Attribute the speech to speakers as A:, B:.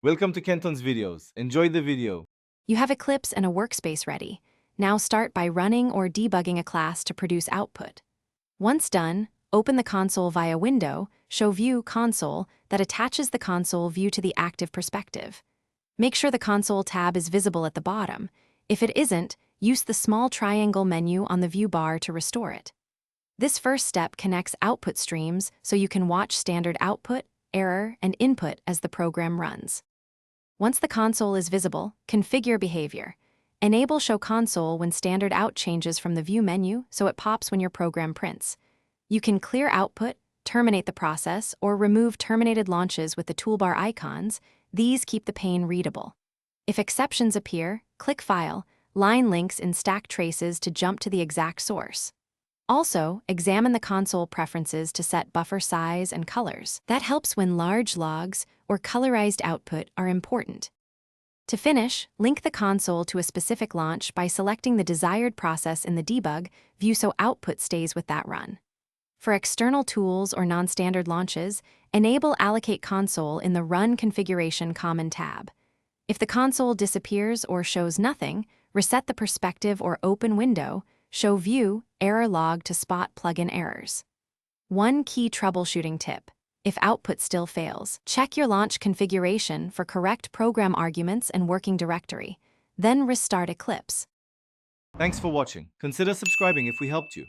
A: Welcome to Kenton's videos. Enjoy the video.
B: You have Eclipse and a workspace ready. Now start by running or debugging a class to produce output. Once done, open the console via Window, show View Console that attaches the console view to the active perspective. Make sure the console tab is visible at the bottom. If it isn't, use the small triangle menu on the view bar to restore it. This first step connects output streams so you can watch standard output, error, and input as the program runs. Once the console is visible, configure behavior. Enable Show Console when standard out changes from the View menu so it pops when your program prints. You can clear output, terminate the process, or remove terminated launches with the toolbar icons. These keep the pane readable. If exceptions appear, click File, line links in stack traces to jump to the exact source. Also, examine the console preferences to set buffer size and colors. That helps when large logs or colorized output are important. To finish, link the console to a specific launch by selecting the desired process in the debug view so output stays with that run. For external tools or non-standard launches, enable Allocate Console in the Run Configuration Common tab. If the console disappears or shows nothing, reset the perspective or open window, show View, Error Log to spot plugin errors. One key troubleshooting tip. If output still fails, check your launch configuration for correct program arguments and working directory. Then restart Eclipse.
A: Thanks for watching. Consider subscribing if we helped you.